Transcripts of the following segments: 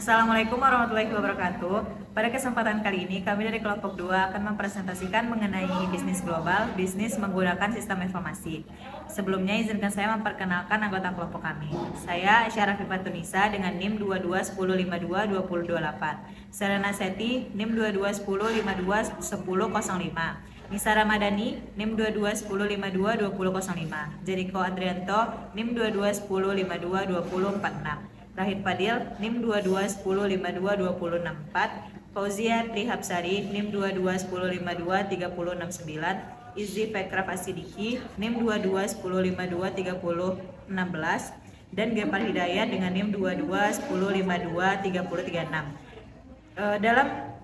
Assalamualaikum warahmatullahi wabarakatuh. Pada kesempatan kali ini, kami dari kelompok 2 akan mempresentasikan mengenai bisnis global, bisnis menggunakan sistem informasi. Sebelumnya, izinkan saya memperkenalkan anggota kelompok kami. Saya Aisyah Rafifah Tunisa dengan NIM 2210522028. Serena Seti, NIM 2210521005. Nisa Ramadhani, NIM 2210522005. Jeriko Adrianto, NIM 2210522046. Rahid Fadil, NIM 2210522064, Fauzia Trihapsari, NIM 2210523069, Izzi Fekra Fasidiki, NIM 2210523016, dan Gepar Hidayat dengan NIM 2210523036. Dalam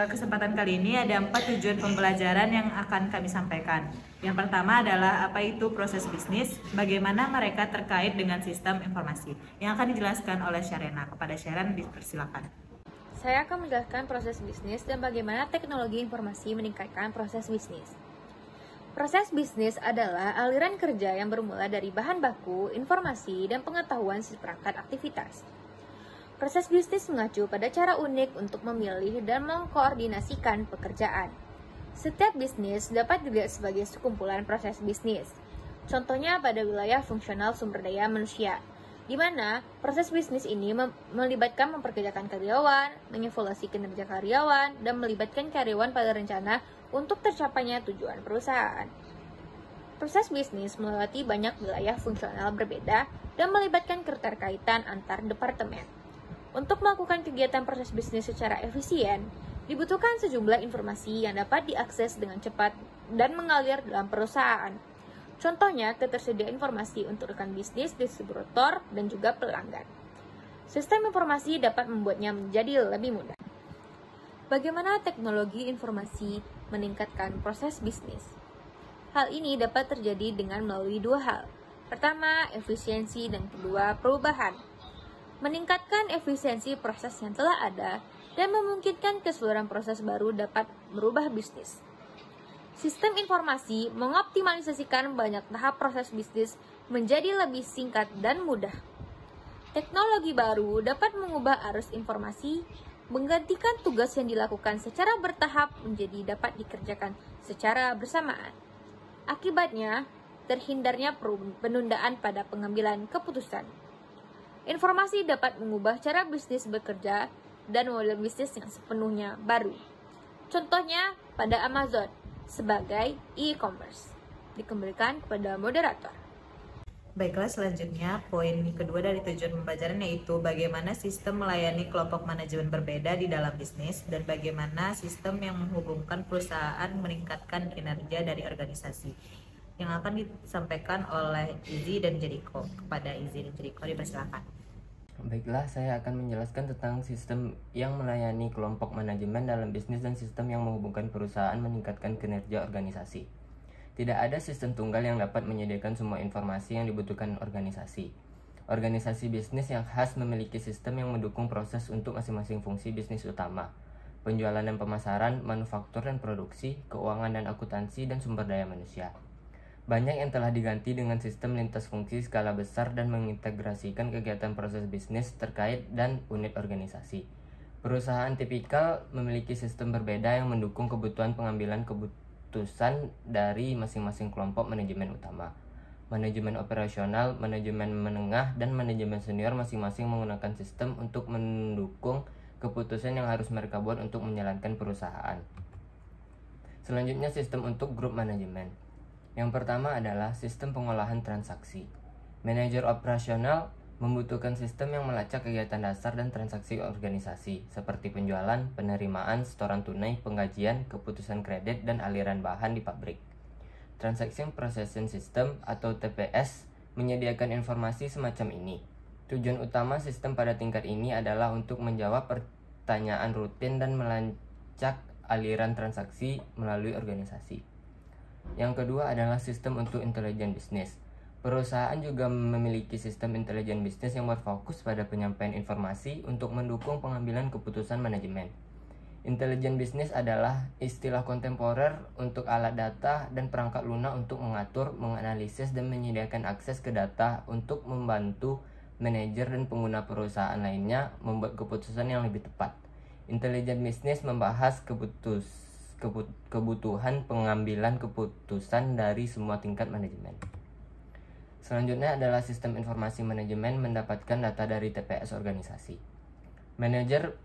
kesempatan kali ini ada 4 tujuan pembelajaran yang akan kami sampaikan. Yang pertama adalah apa itu proses bisnis, bagaimana mereka terkait dengan sistem informasi, yang akan dijelaskan oleh Sharena. Kepada Sharon dipersilakan. Saya akan menjelaskan proses bisnis dan bagaimana teknologi informasi meningkatkan proses bisnis. Proses bisnis adalah aliran kerja yang bermula dari bahan baku, informasi, dan pengetahuan seperangkat aktivitas. Proses bisnis mengacu pada cara unik untuk memilih dan mengkoordinasikan pekerjaan. Setiap bisnis dapat dilihat sebagai sekumpulan proses bisnis. Contohnya pada wilayah fungsional sumber daya manusia, di mana proses bisnis ini melibatkan memperkerjakan karyawan, mengevaluasi kinerja karyawan, dan melibatkan karyawan pada rencana untuk tercapainya tujuan perusahaan. Proses bisnis melewati banyak wilayah fungsional berbeda dan melibatkan keterkaitan antar departemen. Untuk melakukan kegiatan proses bisnis secara efisien, dibutuhkan sejumlah informasi yang dapat diakses dengan cepat dan mengalir dalam perusahaan. Contohnya, ketersediaan informasi untuk rekan bisnis, distributor, dan juga pelanggan. Sistem informasi dapat membuatnya menjadi lebih mudah. Bagaimana teknologi informasi meningkatkan proses bisnis? Hal ini dapat terjadi dengan melalui 2 hal. Pertama, efisiensi, dan kedua, perubahan. Meningkatkan efisiensi proses yang telah ada dan memungkinkan keseluruhan proses baru dapat merubah bisnis. Sistem informasi mengoptimalisasikan banyak tahap proses bisnis menjadi lebih singkat dan mudah. Teknologi baru dapat mengubah arus informasi, menggantikan tugas yang dilakukan secara bertahap menjadi dapat dikerjakan secara bersamaan. Akibatnya, terhindarnya penundaan pada pengambilan keputusan. Informasi dapat mengubah cara bisnis bekerja dan model bisnis yang sepenuhnya baru. Contohnya pada Amazon sebagai e-commerce. Dikembalikan kepada moderator. Baiklah, selanjutnya poin kedua dari tujuan pembelajaran yaitu bagaimana sistem melayani kelompok manajemen berbeda di dalam bisnis dan bagaimana sistem yang menghubungkan perusahaan meningkatkan kinerja dari organisasi. Yang akan disampaikan oleh Izzy dan Jeriko. Kepada Izzy dan Jeriko dipersilakan. Baiklah, saya akan menjelaskan tentang sistem yang melayani kelompok manajemen dalam bisnis dan sistem yang menghubungkan perusahaan meningkatkan kinerja organisasi. Tidak ada sistem tunggal yang dapat menyediakan semua informasi yang dibutuhkan organisasi. Organisasi bisnis yang khas memiliki sistem yang mendukung proses untuk masing-masing fungsi bisnis utama, penjualan dan pemasaran, manufaktur dan produksi, keuangan dan akuntansi, dan sumber daya manusia. Banyak yang telah diganti dengan sistem lintas fungsi skala besar dan mengintegrasikan kegiatan proses bisnis terkait dan unit organisasi. Perusahaan tipikal memiliki sistem berbeda yang mendukung kebutuhan pengambilan keputusan dari masing-masing kelompok manajemen utama. Manajemen operasional, manajemen menengah, dan manajemen senior masing-masing menggunakan sistem untuk mendukung keputusan yang harus mereka buat untuk menjalankan perusahaan. Selanjutnya, sistem untuk grup manajemen. Yang pertama adalah sistem pengolahan transaksi. Manajer operasional membutuhkan sistem yang melacak kegiatan dasar dan transaksi organisasi, seperti penjualan, penerimaan, setoran tunai, penggajian, keputusan kredit, dan aliran bahan di pabrik. Transaction Processing System atau TPS menyediakan informasi semacam ini. Tujuan utama sistem pada tingkat ini adalah untuk menjawab pertanyaan rutin dan melacak aliran transaksi melalui organisasi. Yang kedua adalah sistem untuk intelijen bisnis. Perusahaan juga memiliki sistem intelijen bisnis yang berfokus pada penyampaian informasi untuk mendukung pengambilan keputusan manajemen. Intelijen bisnis adalah istilah kontemporer untuk alat data dan perangkat lunak untuk mengatur, menganalisis, dan menyediakan akses ke data untuk membantu manajer, dan pengguna perusahaan lainnya membuat keputusan yang lebih tepat. Intelijen bisnis membahas kebutuhan pengambilan keputusan dari semua tingkat manajemen. Selanjutnya adalah sistem informasi manajemen mendapatkan data dari TPS organisasi. Manajer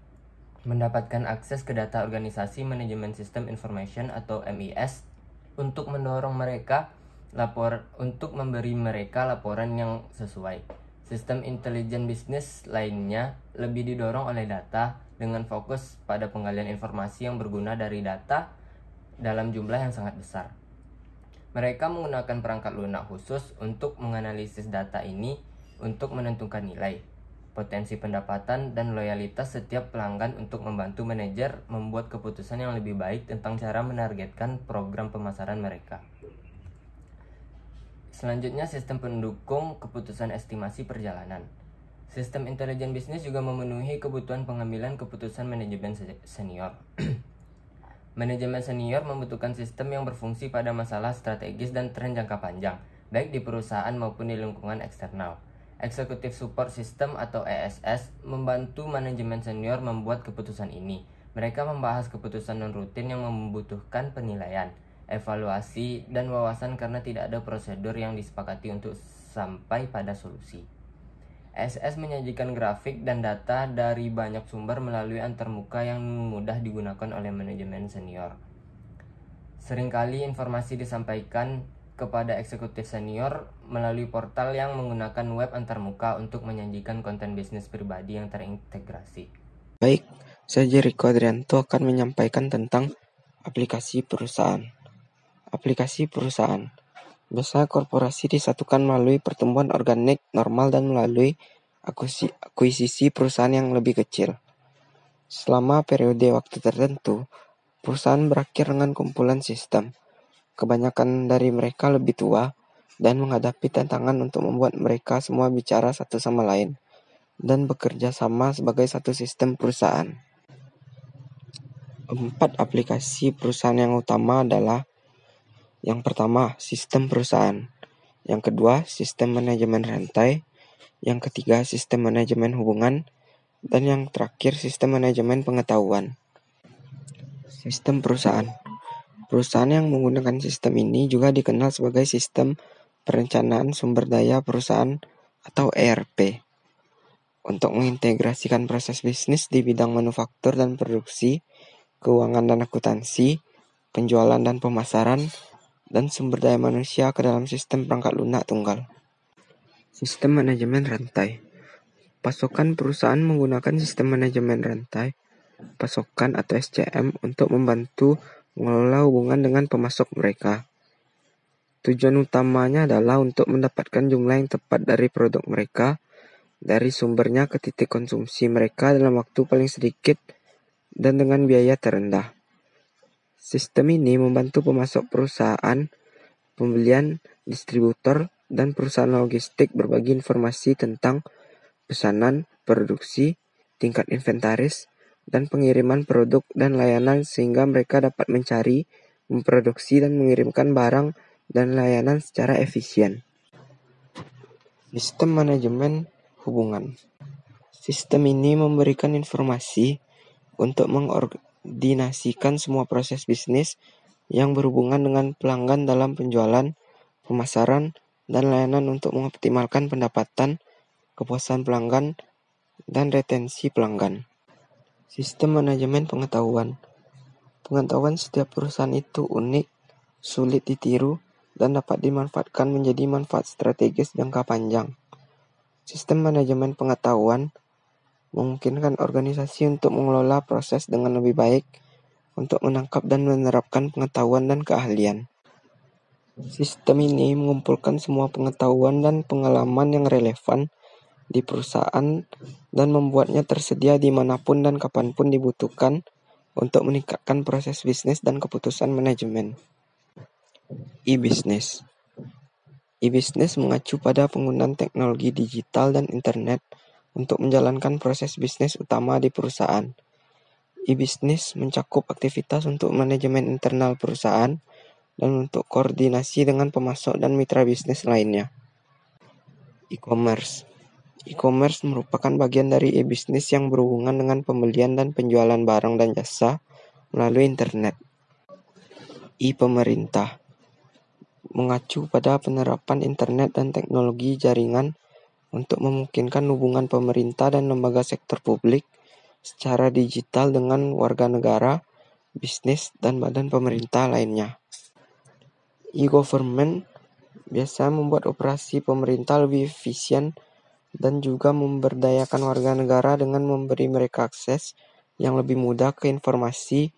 mendapatkan akses ke data organisasi manajemen System Information atau MIS untuk memberi mereka laporan yang sesuai. Sistem intelijen bisnis lainnya lebih didorong oleh data dengan fokus pada penggalian informasi yang berguna dari data dalam jumlah yang sangat besar. Mereka menggunakan perangkat lunak khusus untuk menganalisis data ini untuk menentukan nilai, potensi pendapatan, dan loyalitas setiap pelanggan untuk membantu manajer membuat keputusan yang lebih baik tentang cara menargetkan program pemasaran mereka. Selanjutnya, sistem pendukung keputusan estimasi perjalanan. Sistem intelijen bisnis juga memenuhi kebutuhan pengambilan keputusan manajemen senior. Manajemen senior membutuhkan sistem yang berfungsi pada masalah strategis dan tren jangka panjang, baik di perusahaan maupun di lingkungan eksternal. Executive Support System atau ESS membantu manajemen senior membuat keputusan ini. Mereka membahas keputusan non-rutin yang membutuhkan penilaian, evaluasi, dan wawasan karena tidak ada prosedur yang disepakati untuk sampai pada solusi. ESS menyajikan grafik dan data dari banyak sumber melalui antarmuka yang mudah digunakan oleh manajemen senior. Seringkali informasi disampaikan kepada eksekutif senior melalui portal yang menggunakan web antarmuka untuk menyajikan konten bisnis pribadi yang terintegrasi. Baik, saya Jericho Adrianto akan menyampaikan tentang aplikasi perusahaan. Aplikasi perusahaan. Biasanya korporasi disatukan melalui pertumbuhan organik normal dan melalui akuisisi perusahaan yang lebih kecil. Selama periode waktu tertentu, perusahaan berakhir dengan kumpulan sistem. Kebanyakan dari mereka lebih tua dan menghadapi tantangan untuk membuat mereka semua bicara satu sama lain dan bekerja sama sebagai satu sistem perusahaan. 4 aplikasi perusahaan yang utama adalah: yang pertama, sistem perusahaan. Yang kedua, sistem manajemen rantai. Yang ketiga, sistem manajemen hubungan. Dan yang terakhir, sistem manajemen pengetahuan. Sistem perusahaan. Perusahaan yang menggunakan sistem ini juga dikenal sebagai sistem perencanaan sumber daya perusahaan atau ERP. Untuk mengintegrasikan proses bisnis di bidang manufaktur dan produksi, keuangan dan akuntansi, penjualan dan pemasaran, dan sumber daya manusia ke dalam sistem perangkat lunak tunggal. Sistem manajemen rantai. Pasokan perusahaan menggunakan sistem manajemen rantai pasokan atau SCM untuk membantu mengelola hubungan dengan pemasok mereka. Tujuan utamanya adalah untuk mendapatkan jumlah yang tepat dari produk mereka dari sumbernya ke titik konsumsi mereka dalam waktu paling sedikit dan dengan biaya terendah. Sistem ini membantu pemasok perusahaan, pembelian, distributor, dan perusahaan logistik berbagi informasi tentang pesanan, produksi, tingkat inventaris, dan pengiriman produk dan layanan sehingga mereka dapat mencari, memproduksi, dan mengirimkan barang dan layanan secara efisien. Sistem manajemen hubungan. Sistem ini memberikan informasi untuk mengkoordinasikan semua proses bisnis yang berhubungan dengan pelanggan dalam penjualan, pemasaran, dan layanan untuk mengoptimalkan pendapatan, kepuasan pelanggan, dan retensi pelanggan. Sistem manajemen pengetahuan. Pengetahuan setiap perusahaan itu unik, sulit ditiru, dan dapat dimanfaatkan menjadi manfaat strategis jangka panjang. Sistem manajemen pengetahuan memungkinkan organisasi untuk mengelola proses dengan lebih baik untuk menangkap dan menerapkan pengetahuan dan keahlian. Sistem ini mengumpulkan semua pengetahuan dan pengalaman yang relevan di perusahaan dan membuatnya tersedia dimanapun dan kapanpun dibutuhkan untuk meningkatkan proses bisnis dan keputusan manajemen. E-business. E-business mengacu pada penggunaan teknologi digital dan internet untuk menjalankan proses bisnis utama di perusahaan. E-business mencakup aktivitas untuk manajemen internal perusahaan dan untuk koordinasi dengan pemasok dan mitra bisnis lainnya. E-commerce. E-commerce merupakan bagian dari e-bisnis yang berhubungan dengan pembelian dan penjualan barang dan jasa melalui internet. E-pemerintah mengacu pada penerapan internet dan teknologi jaringan untuk memungkinkan hubungan pemerintah dan lembaga sektor publik secara digital dengan warga negara, bisnis, dan badan pemerintah lainnya. E-government biasa membuat operasi pemerintah lebih efisien dan juga memberdayakan warga negara dengan memberi mereka akses yang lebih mudah ke informasi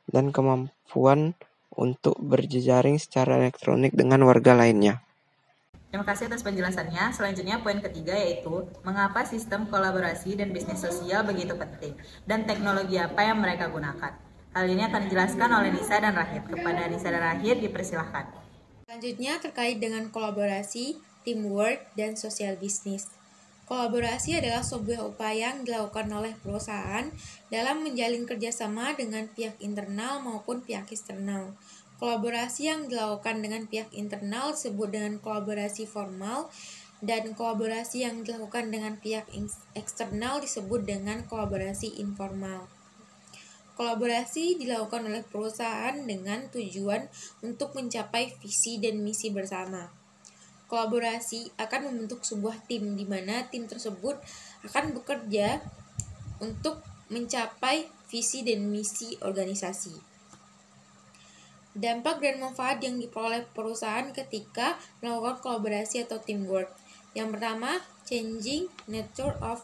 dan kemampuan untuk berjejaring secara elektronik dengan warga lainnya. Terima kasih atas penjelasannya. Selanjutnya poin ketiga yaitu mengapa sistem kolaborasi dan bisnis sosial begitu penting dan teknologi apa yang mereka gunakan. Hal ini akan dijelaskan oleh Nisa dan Rahid. Kepada Nisa dan Rahid dipersilahkan. Selanjutnya terkait dengan kolaborasi, teamwork, dan sosial bisnis. Kolaborasi adalah sebuah upaya yang dilakukan oleh perusahaan dalam menjalin kerjasama dengan pihak internal maupun pihak eksternal. Kolaborasi yang dilakukan dengan pihak internal disebut dengan kolaborasi formal, dan kolaborasi yang dilakukan dengan pihak eksternal disebut dengan kolaborasi informal. Kolaborasi dilakukan oleh perusahaan dengan tujuan untuk mencapai visi dan misi bersama. Kolaborasi akan membentuk sebuah tim di mana tim tersebut akan bekerja untuk mencapai visi dan misi organisasi. Dampak dan manfaat yang diperoleh perusahaan ketika melakukan kolaborasi atau teamwork. Yang pertama, changing nature of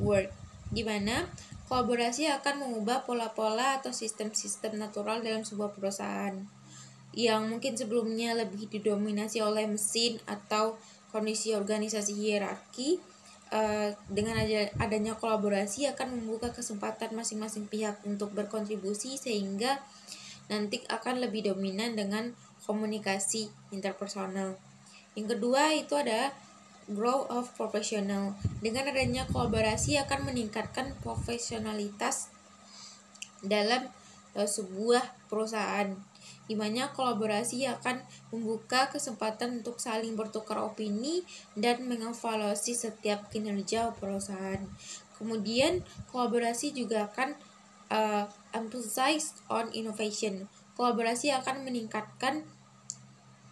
work, di mana kolaborasi akan mengubah pola-pola atau sistem-sistem natural dalam sebuah perusahaan yang mungkin sebelumnya lebih didominasi oleh mesin atau kondisi organisasi hierarki. Dengan adanya kolaborasi akan membuka kesempatan masing-masing pihak untuk berkontribusi sehingga nanti akan lebih dominan dengan komunikasi interpersonal. Yang kedua itu ada growth of professional. Dengan adanya kolaborasi akan meningkatkan profesionalitas dalam sebuah perusahaan, di mana kolaborasi akan membuka kesempatan untuk saling bertukar opini dan mengevaluasi setiap kinerja perusahaan. Kemudian kolaborasi juga akan emphasize on innovation. Kolaborasi akan meningkatkan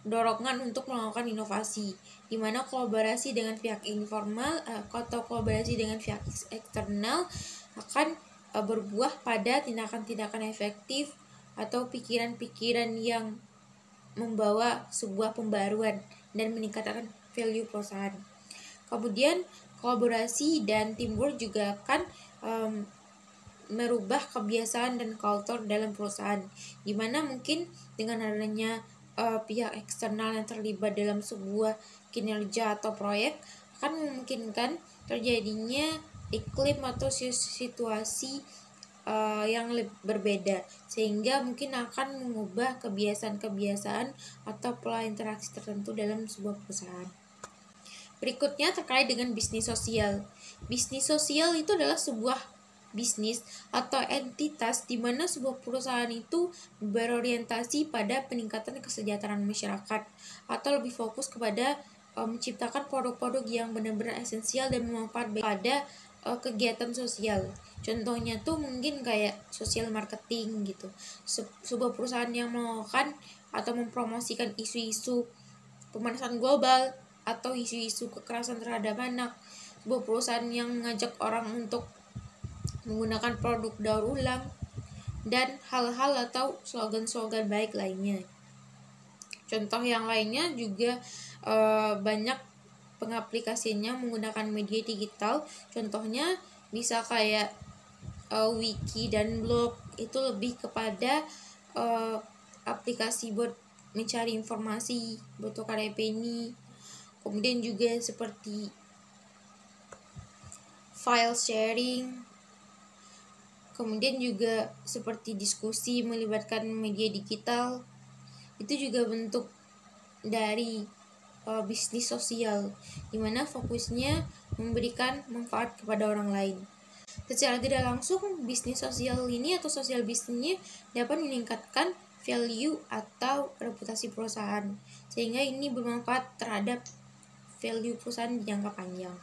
dorongan untuk melakukan inovasi, di mana kolaborasi dengan pihak informal atau kolaborasi dengan pihak eksternal akan berbuah pada tindakan-tindakan efektif atau pikiran-pikiran yang membawa sebuah pembaruan dan meningkatkan value perusahaan. Kemudian kolaborasi dan teamwork juga akan merubah kebiasaan dan culture dalam perusahaan, di mana mungkin dengan adanya pihak eksternal yang terlibat dalam sebuah kinerja atau proyek akan memungkinkan terjadinya iklim atau situasi yang berbeda, sehingga mungkin akan mengubah kebiasaan-kebiasaan atau pola interaksi tertentu dalam sebuah perusahaan. Berikutnya terkait dengan bisnis sosial. Bisnis sosial itu adalah sebuah bisnis atau entitas di mana sebuah perusahaan itu berorientasi pada peningkatan kesejahteraan masyarakat atau lebih fokus kepada menciptakan produk-produk yang benar-benar esensial dan bermanfaat pada kegiatan sosial. Contohnya tuh mungkin kayak social marketing gitu. Sebuah perusahaan yang melakukan atau mempromosikan isu-isu pemanasan global atau isu-isu kekerasan terhadap anak. Sebuah perusahaan yang mengajak orang untuk menggunakan produk daur ulang dan hal-hal atau slogan-slogan baik lainnya. Contoh yang lainnya juga banyak pengaplikasinya menggunakan media digital. Contohnya bisa kayak wiki dan blog, itu lebih kepada aplikasi buat mencari informasi, bertukar opini. Kemudian juga seperti file sharing. Kemudian juga seperti diskusi melibatkan media digital. Itu juga bentuk dari bisnis sosial, di mana fokusnya memberikan manfaat kepada orang lain. Secara tidak langsung, bisnis sosial ini atau sosial bisnisnya dapat meningkatkan value atau reputasi perusahaan, sehingga ini bermanfaat terhadap value perusahaan di jangka panjang.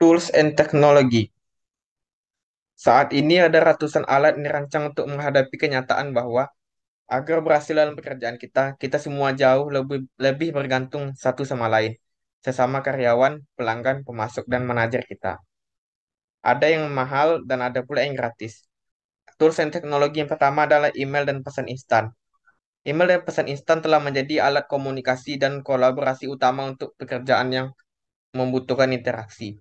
Tools and Technology. Saat ini ada ratusan alat yang dirancang untuk menghadapi kenyataan bahwa agar berhasil dalam pekerjaan kita, kita semua jauh lebih bergantung satu sama lain, sesama karyawan, pelanggan, pemasok, dan manajer kita. Ada yang mahal dan ada pula yang gratis. Tools and teknologi yang pertama adalah email dan pesan instan. Email dan pesan instan telah menjadi alat komunikasi dan kolaborasi utama untuk pekerjaan yang membutuhkan interaksi.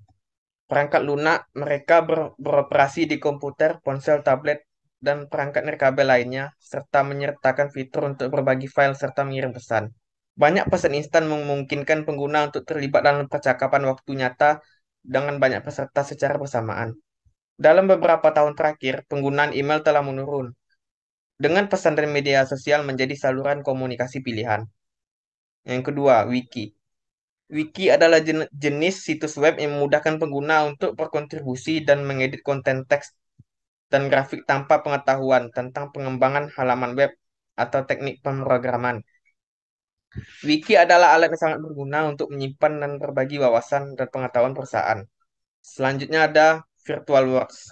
Perangkat lunak mereka beroperasi di komputer, ponsel, tablet, dan perangkat nirkabel lainnya, serta menyertakan fitur untuk berbagi file serta mengirim pesan. Banyak pesan instan memungkinkan pengguna untuk terlibat dalam percakapan waktu nyata dengan banyak peserta secara bersamaan. Dalam beberapa tahun terakhir, penggunaan email telah menurun, dengan pesan dan media sosial menjadi saluran komunikasi pilihan. Yang kedua, wiki. Wiki adalah jenis situs web yang memudahkan pengguna untuk berkontribusi dan mengedit konten teks dan grafik tanpa pengetahuan tentang pengembangan halaman web atau teknik pemrograman. Wiki adalah alat yang sangat berguna untuk menyimpan dan berbagi wawasan dan pengetahuan perusahaan. Selanjutnya ada VirtualWorks.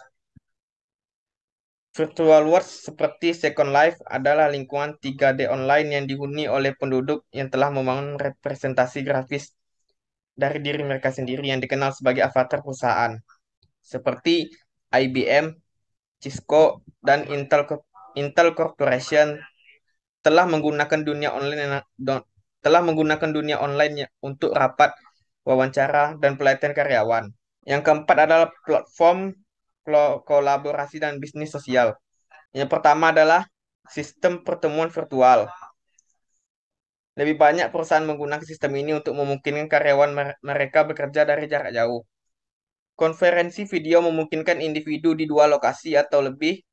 VirtualWorks seperti Second Life adalah lingkungan 3D online yang dihuni oleh penduduk yang telah membangun representasi grafis dari diri mereka sendiri yang dikenal sebagai avatar perusahaan, seperti IBM, Cisco, dan Intel Corporation telah menggunakan dunia online untuk rapat, wawancara, dan pelatihan karyawan. Yang keempat adalah platform kolaborasi dan bisnis sosial. Yang pertama adalah sistem pertemuan virtual. Lebih banyak perusahaan menggunakan sistem ini untuk memungkinkan karyawan mereka bekerja dari jarak jauh. Konferensi video memungkinkan individu di dua lokasi atau lebih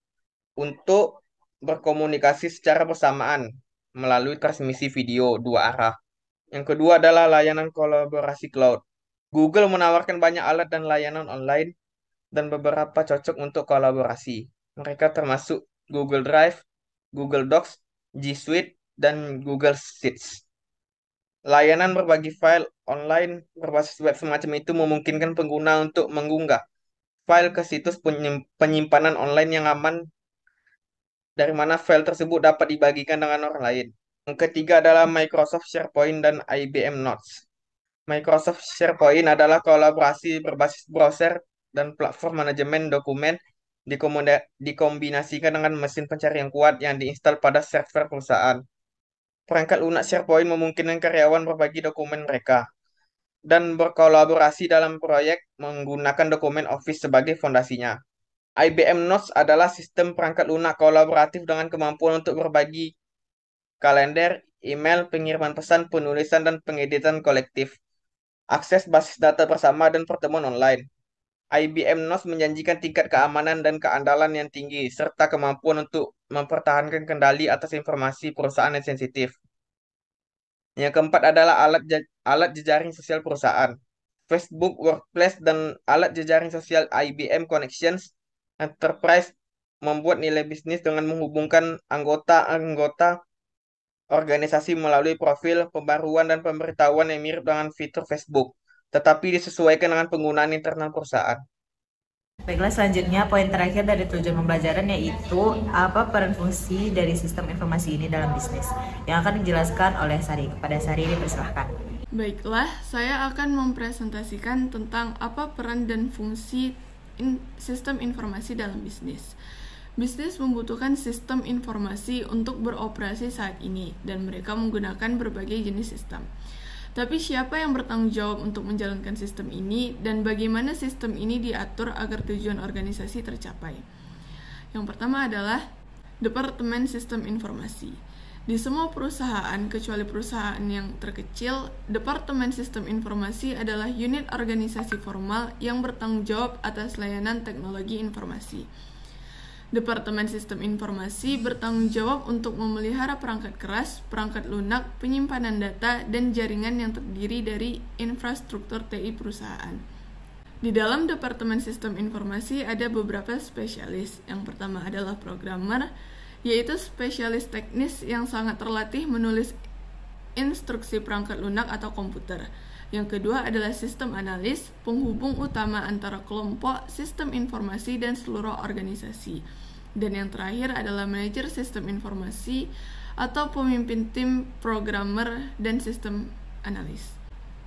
untuk berkomunikasi secara bersamaan melalui transmisi video dua arah. Yang kedua adalah layanan kolaborasi cloud. Google menawarkan banyak alat dan layanan online dan beberapa cocok untuk kolaborasi. Mereka termasuk Google Drive, Google Docs, G Suite, dan Google Sheets. Layanan berbagi file online berbasis web semacam itu memungkinkan pengguna untuk mengunggah file ke situs penyimpanan online yang aman dari mana file tersebut dapat dibagikan dengan orang lain. Yang ketiga adalah Microsoft SharePoint dan IBM Notes. Microsoft SharePoint adalah kolaborasi berbasis browser dan platform manajemen dokumen dikombinasikan dengan mesin pencarian kuat yang diinstal pada server perusahaan. Perangkat lunak SharePoint memungkinkan karyawan berbagi dokumen mereka dan berkolaborasi dalam proyek menggunakan dokumen Office sebagai fondasinya. IBM Notes adalah sistem perangkat lunak kolaboratif dengan kemampuan untuk berbagi kalender, email, pengiriman pesan, penulisan, dan pengeditan kolektif, akses basis data bersama, dan pertemuan online. IBM Notes menjanjikan tingkat keamanan dan keandalan yang tinggi, serta kemampuan untuk mempertahankan kendali atas informasi perusahaan yang sensitif. Yang keempat adalah alat jejaring sosial perusahaan. Facebook Workplace dan alat jejaring sosial IBM Connections Enterprise membuat nilai bisnis dengan menghubungkan anggota-anggota organisasi melalui profil, pembaruan, dan pemberitahuan yang mirip dengan fitur Facebook, tetapi disesuaikan dengan penggunaan internal perusahaan. Baiklah, selanjutnya poin terakhir dari tujuan pembelajaran yaitu apa peran fungsi dari sistem informasi ini dalam bisnis yang akan dijelaskan oleh Sari. Kepada Sari dipersilahkan. Baiklah, saya akan mempresentasikan tentang apa peran dan fungsi sistem informasi dalam bisnis. Bisnis membutuhkan sistem informasi untuk beroperasi saat ini, dan mereka menggunakan berbagai jenis sistem. Tapi siapa yang bertanggung jawab untuk menjalankan sistem ini, dan bagaimana sistem ini diatur agar tujuan organisasi tercapai? Yang pertama adalah Departemen Sistem Informasi. Di semua perusahaan, kecuali perusahaan yang terkecil, Departemen Sistem Informasi adalah unit organisasi formal yang bertanggung jawab atas layanan teknologi informasi. Departemen Sistem Informasi bertanggung jawab untuk memelihara perangkat keras, perangkat lunak, penyimpanan data, dan jaringan yang terdiri dari infrastruktur TI perusahaan. Di dalam Departemen Sistem Informasi ada beberapa spesialis. Yang pertama adalah programmer, yaitu spesialis teknis yang sangat terlatih menulis instruksi perangkat lunak atau komputer. Yang kedua adalah sistem analis, penghubung utama antara kelompok, sistem informasi, dan seluruh organisasi. Dan yang terakhir adalah manajer sistem informasi atau pemimpin tim programmer dan sistem analis.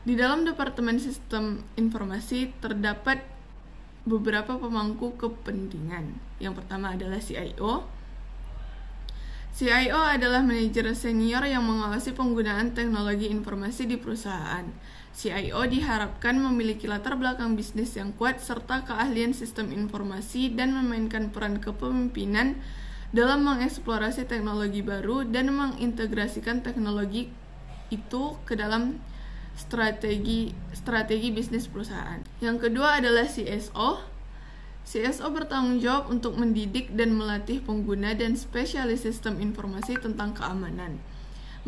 Di dalam Departemen Sistem Informasi terdapat beberapa pemangku kepentingan. Yang pertama adalah CIO. CIO adalah manajer senior yang mengawasi penggunaan teknologi informasi di perusahaan. CIO diharapkan memiliki latar belakang bisnis yang kuat serta keahlian sistem informasi dan memainkan peran kepemimpinan dalam mengeksplorasi teknologi baru dan mengintegrasikan teknologi itu ke dalam strategi bisnis perusahaan. Yang kedua adalah CSO. CSO bertanggung jawab untuk mendidik dan melatih pengguna dan spesialis sistem informasi tentang keamanan,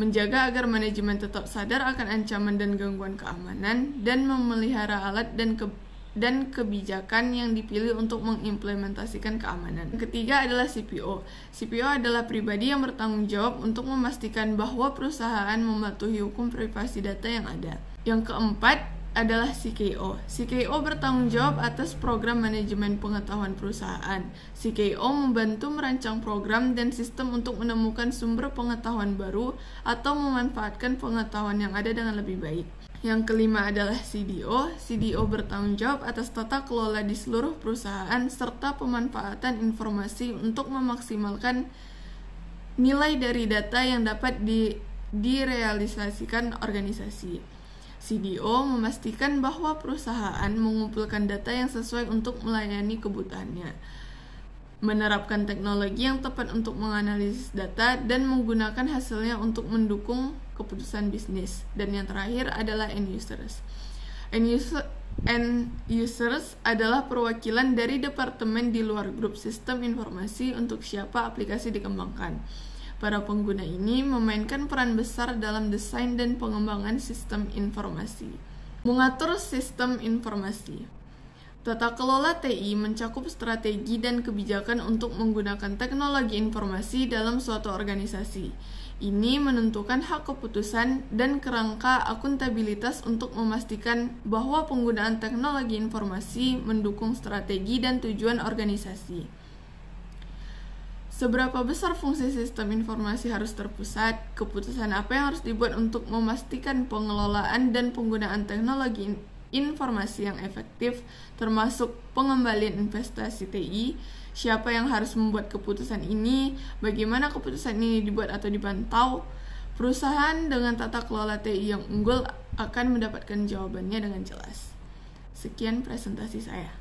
menjaga agar manajemen tetap sadar akan ancaman dan gangguan keamanan, dan memelihara alat dan kebijakan yang dipilih untuk mengimplementasikan keamanan. Yang ketiga adalah CPO. CPO adalah pribadi yang bertanggung jawab untuk memastikan bahwa perusahaan mematuhi hukum privasi data yang ada. Yang keempat adalah CKO. CKO bertanggung jawab atas program manajemen pengetahuan perusahaan. CKO membantu merancang program dan sistem untuk menemukan sumber pengetahuan baru atau memanfaatkan pengetahuan yang ada dengan lebih baik. Yang kelima adalah CDO. CDO bertanggung jawab atas tata kelola di seluruh perusahaan serta pemanfaatan informasi untuk memaksimalkan nilai dari data yang dapat direalisasikan organisasi. CDO memastikan bahwa perusahaan mengumpulkan data yang sesuai untuk melayani kebutuhannya, menerapkan teknologi yang tepat untuk menganalisis data, dan menggunakan hasilnya untuk mendukung keputusan bisnis. Dan yang terakhir adalah end users. End users adalah perwakilan dari departemen di luar grup sistem informasi untuk siapa aplikasi dikembangkan. Para pengguna ini memainkan peran besar dalam desain dan pengembangan sistem informasi. Mengatur sistem informasi. Tata kelola TI mencakup strategi dan kebijakan untuk menggunakan teknologi informasi dalam suatu organisasi. Ini menentukan hak keputusan dan kerangka akuntabilitas untuk memastikan bahwa penggunaan teknologi informasi mendukung strategi dan tujuan organisasi. Seberapa besar fungsi sistem informasi harus terpusat, keputusan apa yang harus dibuat untuk memastikan pengelolaan dan penggunaan teknologi informasi yang efektif, termasuk pengembalian investasi TI, siapa yang harus membuat keputusan ini, bagaimana keputusan ini dibuat atau dipantau. Perusahaan dengan tata kelola TI yang unggul akan mendapatkan jawabannya dengan jelas. Sekian presentasi saya.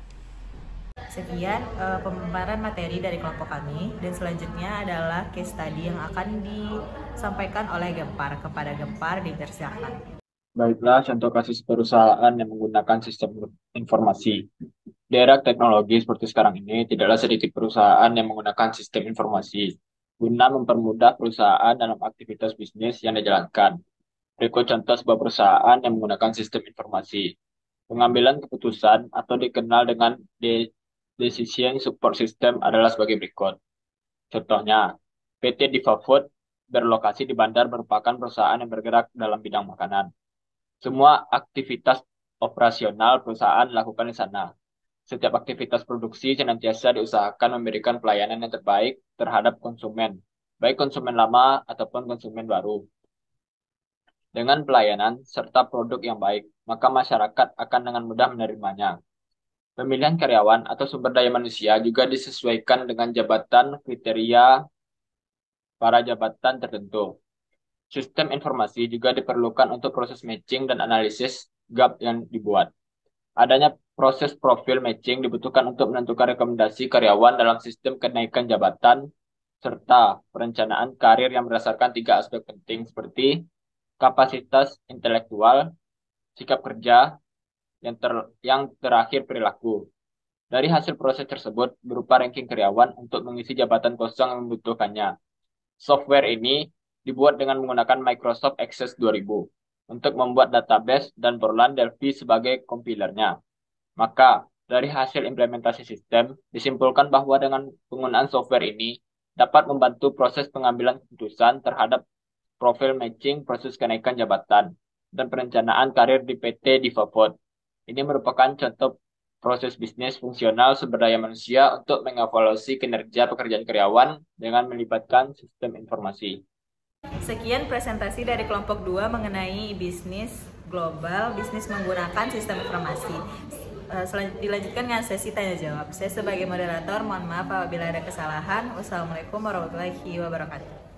Sekian pemaparan materi dari kelompok kami, dan selanjutnya adalah case study yang akan disampaikan oleh Gempar. Kepada Gempar dipersilakan. Baiklah, contoh kasus perusahaan yang menggunakan sistem informasi. Di era teknologi seperti sekarang ini, tidaklah sedikit perusahaan yang menggunakan sistem informasi guna mempermudah perusahaan dalam aktivitas bisnis yang dijalankan. Berikut contoh sebuah perusahaan yang menggunakan sistem informasi. Pengambilan keputusan atau dikenal dengan Decision Support System adalah sebagai berikut. Contohnya, PT Diva Food berlokasi di Bandar merupakan perusahaan yang bergerak dalam bidang makanan. Semua aktivitas operasional perusahaan dilakukan di sana. Setiap aktivitas produksi senantiasa diusahakan memberikan pelayanan yang terbaik terhadap konsumen, baik konsumen lama ataupun konsumen baru. Dengan pelayanan serta produk yang baik, maka masyarakat akan dengan mudah menerimanya. Pemilihan karyawan atau sumber daya manusia juga disesuaikan dengan jabatan kriteria para jabatan tertentu. Sistem informasi juga diperlukan untuk proses matching dan analisis gap yang dibuat. Adanya proses profil matching dibutuhkan untuk menentukan rekomendasi karyawan dalam sistem kenaikan jabatan serta perencanaan karir yang berdasarkan 3 aspek penting seperti kapasitas intelektual, sikap kerja, yang terakhir perilaku. Dari hasil proses tersebut berupa ranking karyawan untuk mengisi jabatan kosong yang membutuhkannya. Software ini dibuat dengan menggunakan Microsoft Access 2000 untuk membuat database dan Borland Delphi sebagai kompilernya. Maka, dari hasil implementasi sistem, disimpulkan bahwa dengan penggunaan software ini dapat membantu proses pengambilan keputusan terhadap profil matching proses kenaikan jabatan, dan perencanaan karir di PT Divapod. Ini merupakan contoh proses bisnis fungsional sumber daya manusia untuk mengevaluasi kinerja pekerjaan karyawan dengan melibatkan sistem informasi. Sekian presentasi dari kelompok 2 mengenai bisnis global, bisnis menggunakan sistem informasi. Dilanjutkan dengan sesi tanya jawab. Saya sebagai moderator mohon maaf apabila ada kesalahan. Wassalamualaikum warahmatullahi wabarakatuh.